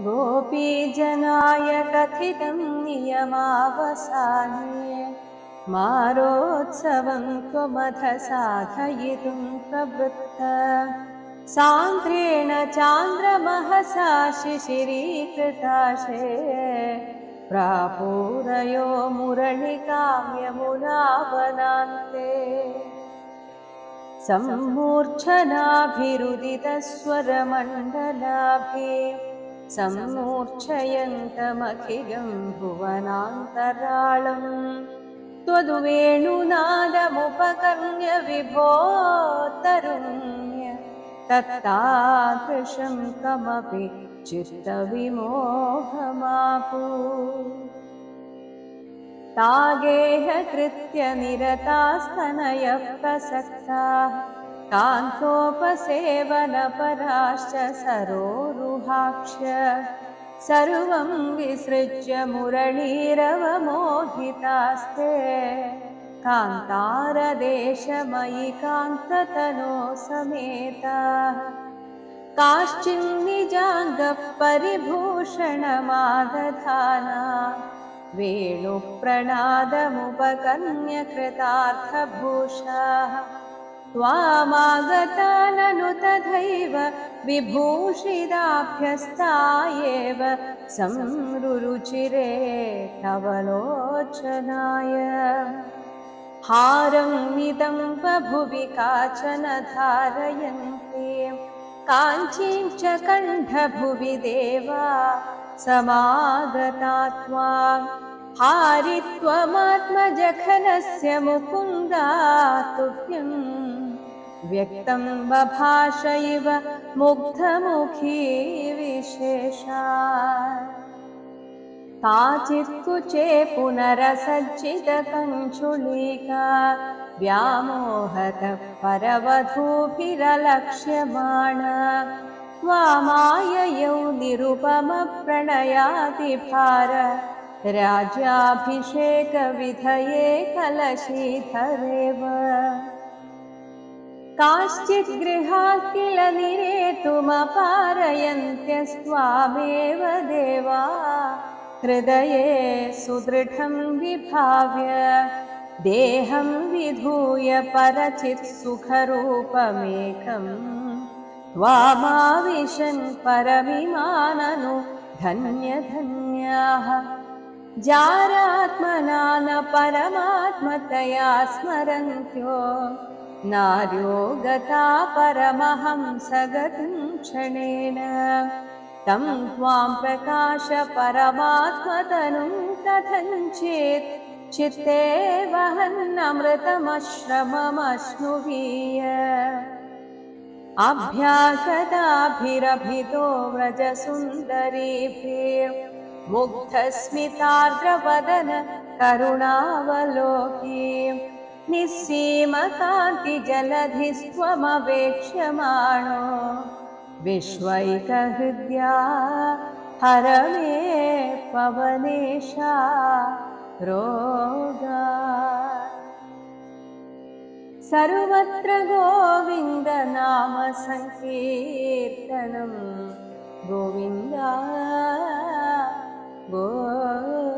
गोपीजनाय कथितं नियमावसाने मारोत्सवं त्वमथ साधयितुं प्रवृत्त सान्द्रेण चान्द्रमहसा शिशिरीकृताशे प्रापूरयो मुरळिकां यमुनावनान्ते सम्मूर्च्छनाभिरुदितस्वरमण्डलाभि सम्मूर्च्छयन्तमखिलं भुवनान्तराळम् त्वद्वेणुनादमुपकर्ण्य विभो तरुण्य तत्तादृशं कमपि चित्तविमोहमापु तागेह कृत्य निरतास्तनयः प्रसक्ताः कान्तोपसेवनपराश्च सरोरुहाक्ष सर्वं विसृज्य मुरळीरवमोहितास्ते कान्तारदेशमयि कान्ततनो समेताः काश्चिन्निजाङ्गः परिभूषणमादधाना वेणुप्रणादमुपकर्ण्य कृतार्थभूषाः त्वामागता ननु तथैव विभूषिताभ्यस्ता एव संरुरुचिरे तव लोचनाय हारं निदं बभुवि काचन धारयन्ति काञ्चीं च कण्ठभुवि देवा समागता त्वां हारित्वमात्मजघनस्य मुकुन्दा तुभ्यं व्यक्तं बभाष इव मुग्धमुखी विशेषा काचित्कुचे पुनरसज्जितकञ्चुलीका व्यामोहतः परवधूभिरलक्ष्यमाणा त्वामाययौ निरुपमप्रणयातिभार राज्याभिषेकविधये कलशीधरेव काश्चित् गृहात् किल निरेतुमपारयन्त्यस्त्वामेव देवा हृदये सुदृढं विभाव्य देहं विधूय परचित् सुखरूपमेकम् त्वामाविशन् परमिमाननु धन्य धन्याः जारात्मना न परमात्मतया स्मरन्त्यो नार्यो गता परमहंसगतिं क्षणेन तं त्वां प्रकाश परमात्मतनुं कथञ्चित् चित्ते वहन्नमृतमश्रममश्नुवीय अभ्यागताभिरभितो व्रजसुन्दरीभिर्मुग्धस्मितार्द्रवदन करुणावलोकी निःसीमकान्तिजलधिस्त्वमवेक्ष्यमाणो विश्वैकहृद्या हर मे पवनेशा रोगा सर्वत्र गोविन्द नाम संकीर्तनं गोविन्द गोविन्द।